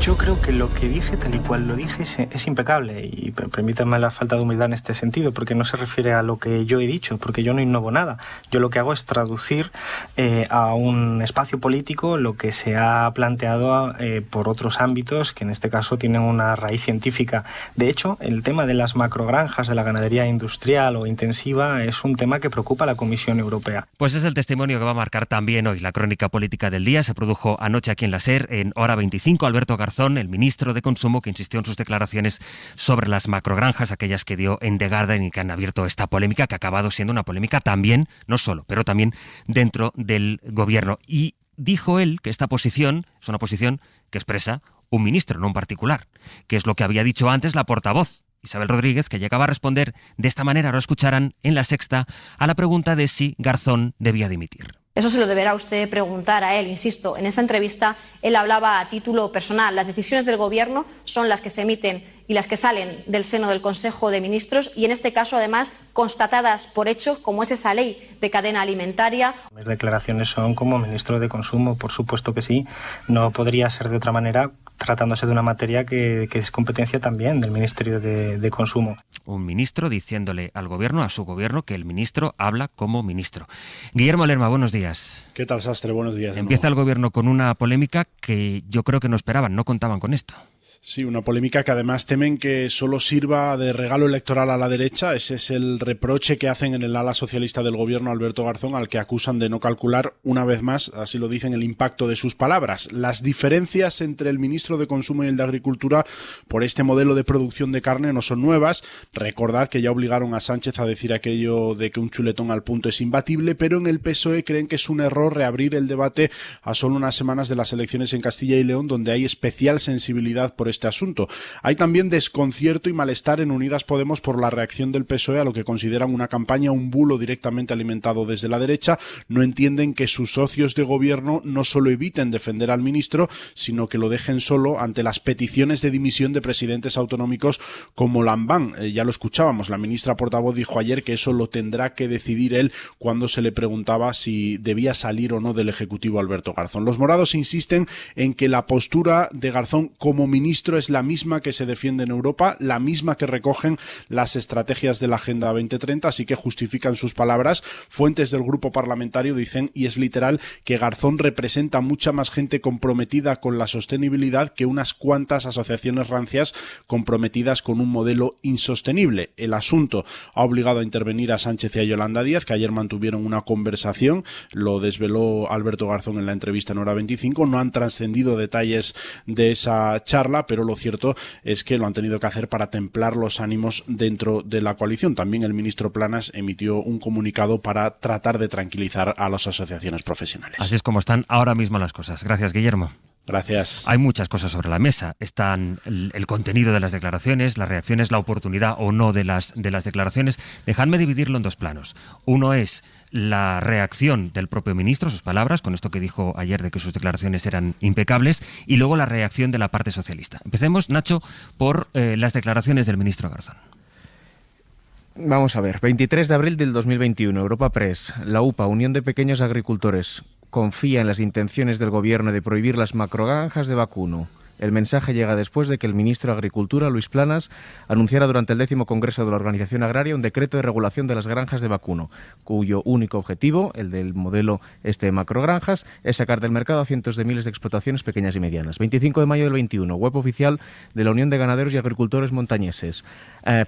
Yo creo que lo que dije, tal y cual lo dije, es impecable, y permítanme la falta de humildad en este sentido, porque no se refiere a lo que yo he dicho, porque yo no innovo nada. Yo lo que hago es traducir a un espacio político lo que se ha planteado por otros ámbitos, que en este caso tienen una raíz científica. De hecho, el tema de las macrogranjas, de la ganadería industrial o intensiva, es un tema que preocupa a la Comisión Europea. Pues es el testimonio que va a marcar también hoy la crónica política del día. Se produjo anoche aquí en la SER, en Hora 25. Alberto Garzón, el ministro de Consumo, que insistió en sus declaraciones sobre las macrogranjas, aquellas que dio en The Guardian y que han abierto esta polémica, que ha acabado siendo una polémica también, no solo, pero también dentro del gobierno. Y dijo él que esta posición es una posición que expresa un ministro, no un particular, que es lo que había dicho antes la portavoz Isabel Rodríguez, que llegaba a responder de esta manera, lo escucharán en La Sexta, a la pregunta de si Garzón debía dimitir. Eso se lo deberá usted preguntar a él. Insisto, en esa entrevista él hablaba a título personal. Las decisiones del Gobierno son las que se emiten y las que salen del seno del Consejo de Ministros, y en este caso, además, constatadas por hechos, como es esa ley de cadena alimentaria. Mis declaraciones son como ministro de Consumo, por supuesto que sí. No podría ser de otra manera, tratándose de una materia que es competencia también del Ministerio de Consumo. Un ministro diciéndole al Gobierno, a su Gobierno, que el ministro habla como ministro. Guillermo Lerma, buenos días. ¿Qué tal, Sastre? Buenos días. Empieza el Gobierno con una polémica que yo creo que no esperaban, no contaban con esto. Sí, una polémica que además temen que solo sirva de regalo electoral a la derecha. Ese es el reproche que hacen en el ala socialista del gobierno Alberto Garzón, al que acusan de no calcular, una vez más, así lo dicen, el impacto de sus palabras. Las diferencias entre el ministro de Consumo y el de Agricultura por este modelo de producción de carne no son nuevas. Recordad que ya obligaron a Sánchez a decir aquello de que un chuletón al punto es imbatible, pero en el PSOE creen que es un error reabrir el debate a solo unas semanas de las elecciones en Castilla y León, donde hay especial sensibilidad por este asunto. Hay también desconcierto y malestar en Unidas Podemos por la reacción del PSOE a lo que consideran una campaña, un bulo directamente alimentado desde la derecha. No entienden que sus socios de gobierno no solo eviten defender al ministro, sino que lo dejen solo ante las peticiones de dimisión de presidentes autonómicos como Lambán. Ya lo escuchábamos, la ministra portavoz dijo ayer que eso lo tendrá que decidir él cuando se le preguntaba si debía salir o no del Ejecutivo Alberto Garzón. Los morados insisten en que la postura de Garzón como ministro es la misma que se defiende en Europa, la misma que recogen las estrategias de la Agenda 2030, así que justifican sus palabras. Fuentes del grupo parlamentario dicen, y es literal, que Garzón representa mucha más gente comprometida con la sostenibilidad que unas cuantas asociaciones rancias comprometidas con un modelo insostenible. El asunto ha obligado a intervenir a Sánchez y a Yolanda Díaz, que ayer mantuvieron una conversación, lo desveló Alberto Garzón en la entrevista en Hora 25, no han trascendido detalles de esa charla, pero lo cierto es que lo han tenido que hacer para templar los ánimos dentro de la coalición. También el ministro Planas emitió un comunicado para tratar de tranquilizar a las asociaciones profesionales. Así es como están ahora mismo las cosas. Gracias, Guillermo. Gracias. Hay muchas cosas sobre la mesa. Están el contenido de las declaraciones, las reacciones, la oportunidad o no de las declaraciones. Dejadme dividirlo en dos planos. Uno es la reacción del propio ministro, sus palabras, con esto que dijo ayer de que sus declaraciones eran impecables, y luego la reacción de la parte socialista. Empecemos, Nacho, por las declaraciones del ministro Garzón. Vamos a ver, 23 de abril del 2021, Europa Press, la UPA, Unión de Pequeños Agricultores, confía en las intenciones del gobierno de prohibir las macrogranjas de vacuno. El mensaje llega después de que el ministro de Agricultura, Luis Planas, anunciara durante el 10º Congreso de la Organización Agraria un decreto de regulación de las granjas de vacuno, cuyo único objetivo, el del modelo de macrogranjas, es sacar del mercado a cientos de miles de explotaciones pequeñas y medianas. 25 de mayo del 21, web oficial de la Unión de Ganaderos y Agricultores Montañeses.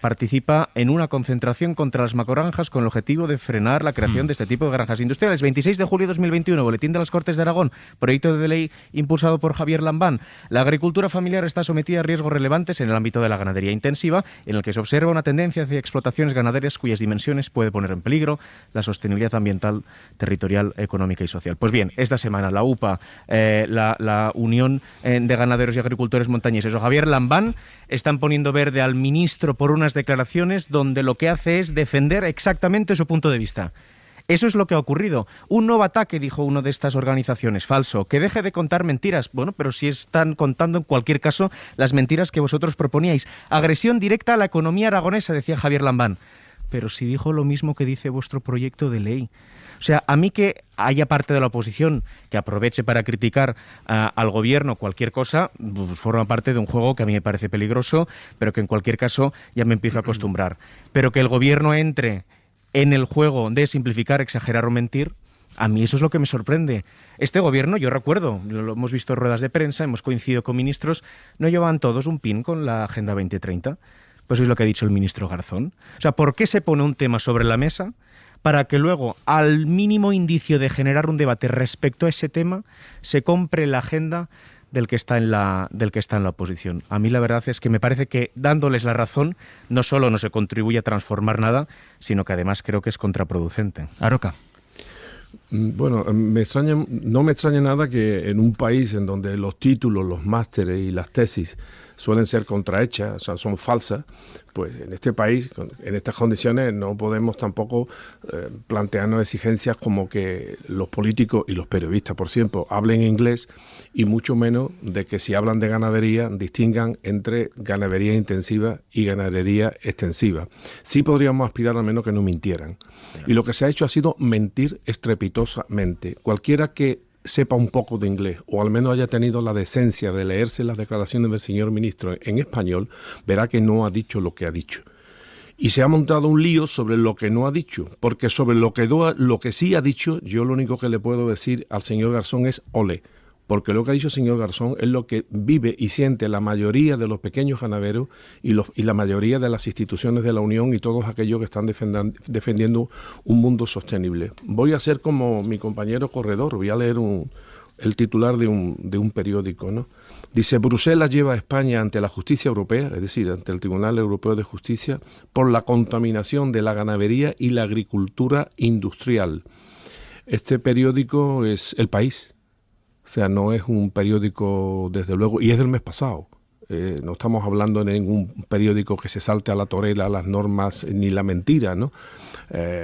Participa en una concentración contra las macrogranjas con el objetivo de frenar la creación de este tipo de granjas industriales. 26 de julio de 2021, Boletín de las Cortes de Aragón, proyecto de ley impulsado por Javier Lambán. La agricultura familiar está sometida a riesgos relevantes en el ámbito de la ganadería intensiva, en el que se observa una tendencia hacia explotaciones ganaderas cuyas dimensiones puede poner en peligro la sostenibilidad ambiental, territorial, económica y social. Pues bien, esta semana la UPA, la Unión de Ganaderos y Agricultores Montañeses o Javier Lambán están poniendo verde al ministro por unas declaraciones donde lo que hace es defender exactamente su punto de vista. Eso es lo que ha ocurrido. Un nuevo ataque, dijo una de estas organizaciones, falso, que deje de contar mentiras. Bueno, pero si están contando en cualquier caso las mentiras que vosotros proponíais. Agresión directa a la economía aragonesa, decía Javier Lambán. pero si dijo lo mismo que dice vuestro proyecto de ley. O sea, a mí que haya parte de la oposición que aproveche para criticar al gobierno cualquier cosa, pues forma parte de un juego que a mí me parece peligroso, pero que en cualquier caso ya me empiezo a acostumbrar. Pero que el gobierno entre en el juego de simplificar, exagerar o mentir, a mí eso es lo que me sorprende. Este gobierno, yo recuerdo, lo hemos visto en ruedas de prensa, hemos coincidido con ministros, no llevan todos un pin con la Agenda 2030. Pues es lo que ha dicho el ministro Garzón. O sea, ¿por qué se pone un tema sobre la mesa para que luego, al mínimo indicio de generar un debate respecto a ese tema, se compre la agenda del que está en la oposición? A mí la verdad es que me parece que dándoles la razón no solo no se contribuye a transformar nada, sino que además creo que es contraproducente. Aroca. Bueno, no me extraña nada que en un país en donde los títulos, los másteres y las tesis suelen ser contrahechas, o sea, son falsas, pues en este país, en estas condiciones, no podemos tampoco plantearnos exigencias como que los políticos y los periodistas, por cierto, hablen inglés, y mucho menos de que si hablan de ganadería distingan entre ganadería intensiva y ganadería extensiva. Sí podríamos aspirar al menos que no mintieran. Y lo que se ha hecho ha sido mentir estrepitosamente. Cualquiera que sepa un poco de inglés, o al menos haya tenido la decencia de leerse las declaraciones del señor ministro en español, verá que no ha dicho lo que ha dicho. Y se ha montado un lío sobre lo que no ha dicho, porque sobre lo que sí ha dicho, yo lo único que le puedo decir al señor Garzón es ole, porque lo que ha dicho el señor Garzón es lo que vive y siente la mayoría de los pequeños ganaderos y la mayoría de las instituciones de la Unión y todos aquellos que están defendiendo un mundo sostenible. Voy a hacer como mi compañero corredor, voy a leer el titular de un periódico, ¿no? Dice: Bruselas lleva a España ante la justicia europea, es decir, ante el Tribunal Europeo de Justicia, por la contaminación de la ganadería y la agricultura industrial. Este periódico es El País. O sea, no es un periódico, desde luego, y es del mes pasado. No estamos hablando de ningún periódico que se salte a la torera las normas ni la mentira, ¿no?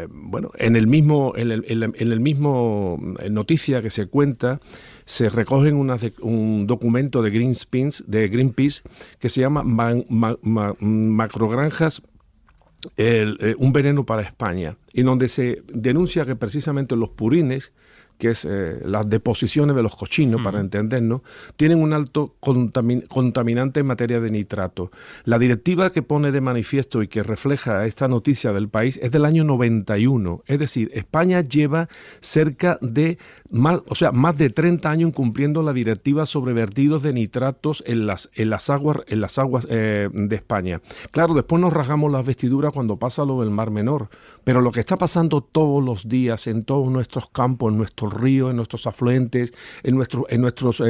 Bueno, en el mismo noticia que se cuenta, se recogen un documento de Greenpeace que se llama Macrogranjas, un veneno para España, y donde se denuncia que precisamente los purines, que es las deposiciones de los cochinos, para entendernos, tienen un alto contaminante en materia de nitrato. La directiva que pone de manifiesto y que refleja esta noticia del País es del año 91, es decir, España lleva más de 30 años incumpliendo la directiva sobre vertidos de nitratos en las aguas de España. Claro, después nos rasgamos las vestiduras cuando pasa lo del Mar Menor, pero lo que está pasando todos los días en todos nuestros campos, en nuestros ríos, en nuestros afluentes, en nuestros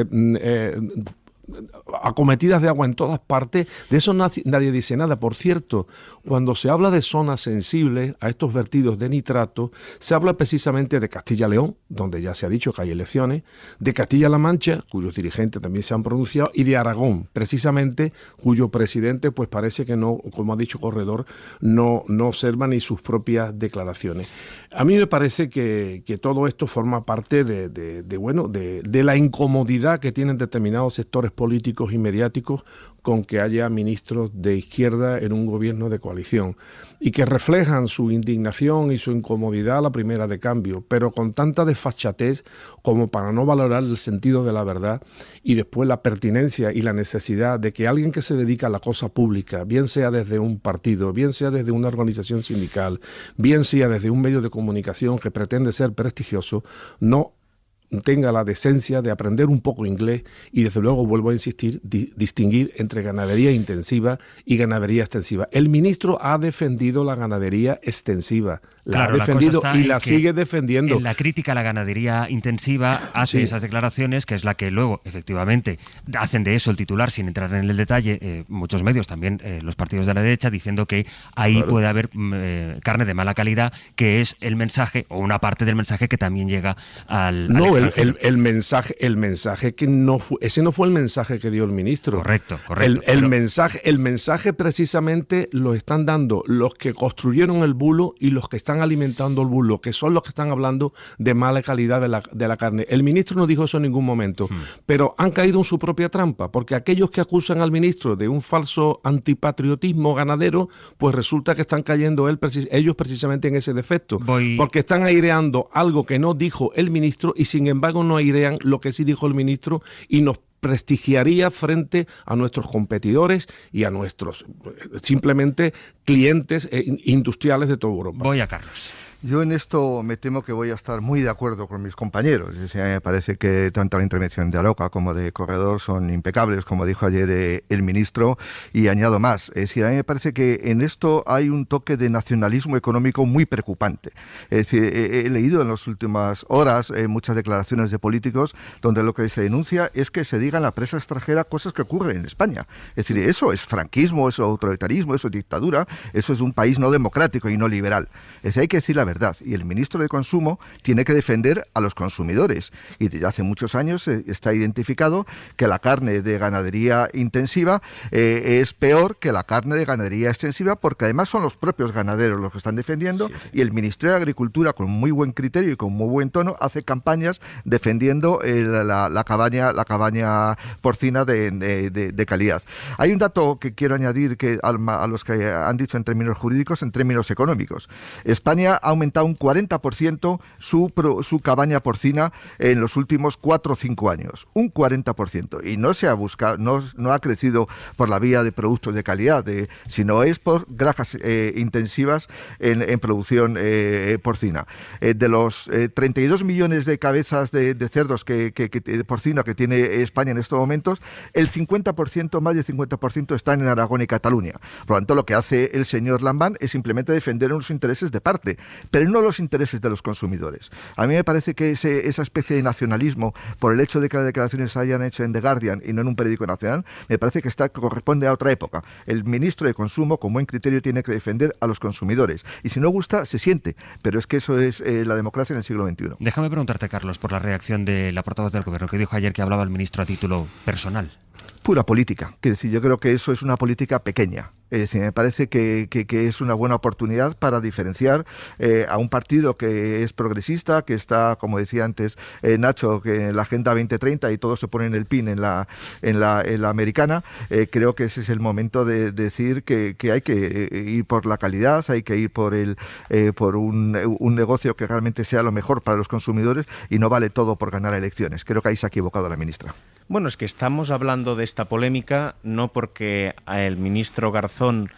acometidas de agua en todas partes, de eso nadie dice nada. Por cierto, cuando se habla de zonas sensibles a estos vertidos de nitrato, se habla precisamente de Castilla-León, donde ya se ha dicho que hay elecciones, de Castilla-La Mancha, cuyos dirigentes también se han pronunciado, y de Aragón, precisamente, cuyo presidente, pues parece que no, como ha dicho Corredor, no observa ni sus propias declaraciones. A mí me parece que todo esto forma parte de la incomodidad que tienen determinados sectores políticos y mediáticos con que haya ministros de izquierda en un gobierno de coalición y que reflejan su indignación y su incomodidad a la primera de cambio, pero con tanta desfachatez como para no valorar el sentido de la verdad y después la pertinencia y la necesidad de que alguien que se dedica a la cosa pública, bien sea desde un partido, bien sea desde una organización sindical, bien sea desde un medio de comunicación que pretende ser prestigioso, no tenga la decencia de aprender un poco inglés y, desde luego, vuelvo a insistir, distinguir entre ganadería intensiva y ganadería extensiva. El ministro ha defendido la ganadería extensiva, la ha defendido y la sigue defendiendo. En la crítica a la ganadería intensiva hace esas declaraciones, que es la que luego, efectivamente, hacen de eso el titular, sin entrar en el detalle, muchos medios, también los partidos de la derecha, diciendo que ahí puede haber carne de mala calidad, que es el mensaje, o una parte del mensaje que también llega al exterior. el mensaje que ese no fue el mensaje que dio el ministro. Correcto. El mensaje precisamente lo están dando los que construyeron el bulo y los que están alimentando el bulo, que son los que están hablando de mala calidad de la carne. El ministro no dijo eso en ningún momento, pero han caído en su propia trampa, porque aquellos que acusan al ministro de un falso antipatriotismo ganadero, pues resulta que están cayendo ellos precisamente en ese defecto, porque están aireando algo que no dijo el ministro y sin embargo no airean lo que sí dijo el ministro y nos prestigiaría frente a nuestros competidores y a nuestros simplemente clientes industriales de toda Europa. Voy a Carlos. Yo en esto me temo que voy a estar muy de acuerdo con mis compañeros. Es decir, me parece que tanto la intervención de Aroca como de Corredor son impecables, como dijo ayer el ministro, y añado más. Es decir, a mí me parece que en esto hay un toque de nacionalismo económico muy preocupante. Es decir, he leído en las últimas horas muchas declaraciones de políticos donde lo que se denuncia es que se diga en la prensa extranjera cosas que ocurren en España. Es decir, eso es franquismo, eso es autoritarismo, eso es dictadura, eso es un país no democrático y no liberal. Es decir, hay que decir la verdad, y el ministro de Consumo tiene que defender a los consumidores, y desde hace muchos años está identificado que la carne de ganadería intensiva es peor que la carne de ganadería extensiva, porque además son los propios ganaderos los que están defendiendo, y el Ministerio de Agricultura, con muy buen criterio y con muy buen tono, hace campañas defendiendo la cabaña porcina de calidad. Hay un dato que quiero añadir que a los que han dicho en términos jurídicos, en términos económicos. España ha aumentado un 40% su cabaña porcina en los últimos 4 o 5 años. Un 40%. Y no se ha buscado, no ha crecido por la vía de productos de calidad, sino es por granjas intensivas en producción porcina. De los 32 millones de cabezas de cerdos de porcino que tiene España en estos momentos, el 50%, más del 50%, están en Aragón y Cataluña. Por lo tanto, lo que hace el señor Lambán es simplemente defender unos intereses de parte, pero no los intereses de los consumidores. A mí me parece que esa especie de nacionalismo, por el hecho de que las declaraciones se hayan hecho en The Guardian y no en un periódico nacional, me parece que corresponde a otra época. El ministro de Consumo, con buen criterio, tiene que defender a los consumidores. Y si no gusta, se siente. Pero es que eso es la democracia en el siglo XXI. Déjame preguntarte, Carlos, por la reacción de la portavoz del Gobierno, que dijo ayer que hablaba el ministro a título personal. Pura política. Quiero decir, yo creo que eso es una política pequeña. Es decir, me parece que es una buena oportunidad para diferenciar a un partido que es progresista, que está, como decía antes Nacho, que en la Agenda 2030 y todos se ponen el pin en la americana. Creo que ese es el momento de decir que hay que ir por la calidad, hay que ir por un negocio que realmente sea lo mejor para los consumidores, y no vale todo por ganar elecciones. Creo que ahí se ha equivocado la ministra. Bueno, es que estamos hablando de esta polémica no porque el ministro Garzón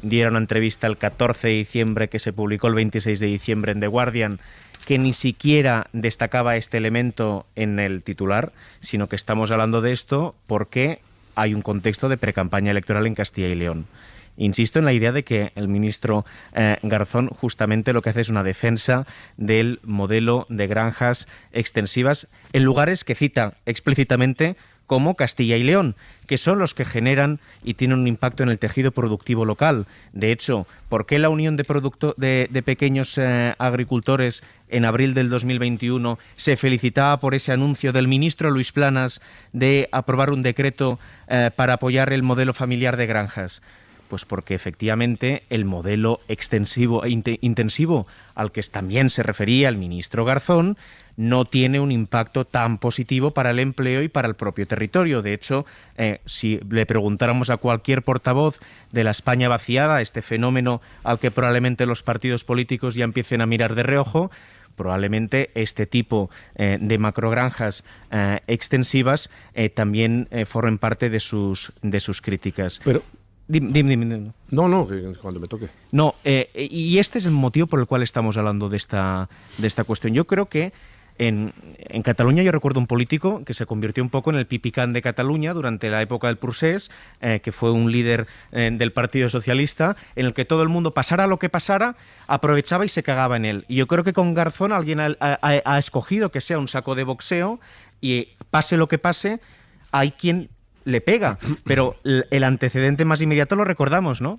diera una entrevista el 14 de diciembre que se publicó el 26 de diciembre en The Guardian, que ni siquiera destacaba este elemento en el titular, sino que estamos hablando de esto porque hay un contexto de precampaña electoral en Castilla y León. Insisto en la idea de que el ministro Garzón justamente lo que hace es una defensa del modelo de granjas extensivas en lugares que cita explícitamente como Castilla y León, que son los que generan y tienen un impacto en el tejido productivo local. De hecho, ¿por qué la Unión de Pequeños Agricultores en abril del 2021 se felicitaba por ese anuncio del ministro Luis Planas de aprobar un decreto para apoyar el modelo familiar de granjas? Pues porque efectivamente el modelo extensivo e intensivo al que también se refería el ministro Garzón no tiene un impacto tan positivo para el empleo y para el propio territorio. De hecho, si le preguntáramos a cualquier portavoz de la España vaciada, este fenómeno al que probablemente los partidos políticos ya empiecen a mirar de reojo, probablemente este tipo de macrogranjas extensivas también formen parte de sus críticas. Pero Dime. No, cuando me toque. No, y este es el motivo por el cual estamos hablando de esta cuestión. Yo creo que en Cataluña yo recuerdo un político que se convirtió un poco en el pipicán de Cataluña durante la época del Procés, que fue un líder del Partido Socialista, en el que todo el mundo, pasara lo que pasara, aprovechaba y se cagaba en él. Y yo creo que con Garzón alguien ha escogido que sea un saco de boxeo y pase lo que pase, hay quien le pega, pero el antecedente más inmediato lo recordamos, ¿no?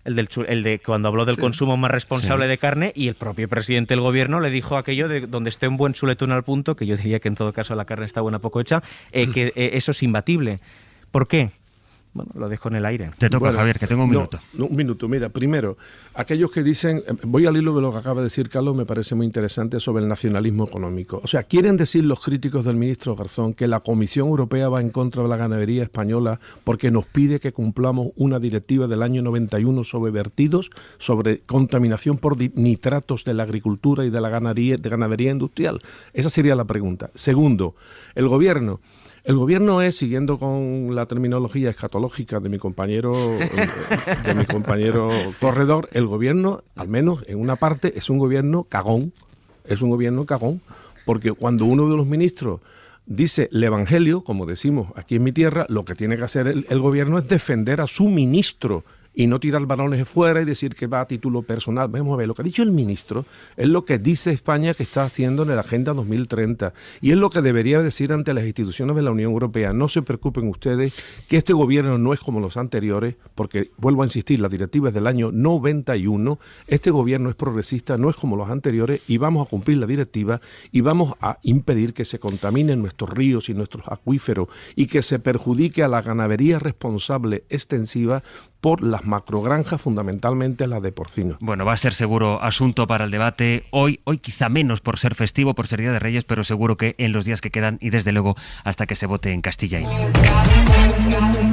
el de cuando habló del consumo más responsable de carne, y el propio presidente del gobierno le dijo aquello de donde esté un buen chuletón al punto, que yo diría que en todo caso la carne está buena poco hecha, que eso es imbatible. ¿Por qué? Bueno, lo dejo en el aire. Te toca, Javier, que tengo un minuto. Un minuto. Mira, primero, aquellos que dicen, voy al hilo de lo que acaba de decir Carlos, me parece muy interesante sobre el nacionalismo económico. O sea, quieren decir los críticos del ministro Garzón que la Comisión Europea va en contra de la ganadería española porque nos pide que cumplamos una directiva del año 91 sobre vertidos, sobre contaminación por nitratos de la agricultura y de la ganadería industrial. Esa sería la pregunta. Segundo, el gobierno es, siguiendo con la terminología escatológica de mi compañero Corredor, el gobierno, al menos en una parte, es un gobierno cagón, porque cuando uno de los ministros dice el evangelio, como decimos aquí en mi tierra, lo que tiene que hacer el gobierno es defender a su ministro y no tirar balones de fuera y decir que va a título personal. Vamos a ver, lo que ha dicho el ministro es lo que dice España que está haciendo en la Agenda 2030 y es lo que debería decir ante las instituciones de la Unión Europea. No se preocupen ustedes que este gobierno no es como los anteriores, porque, vuelvo a insistir, la directiva es del año 91, este gobierno es progresista, no es como los anteriores y vamos a cumplir la directiva y vamos a impedir que se contaminen nuestros ríos y nuestros acuíferos y que se perjudique a la ganadería responsable extensiva por las macrogranjas, fundamentalmente las de porcinos. Bueno, va a ser seguro asunto para el debate hoy quizá menos por ser festivo, por ser Día de Reyes, pero seguro que en los días que quedan y desde luego hasta que se vote en Castilla y León.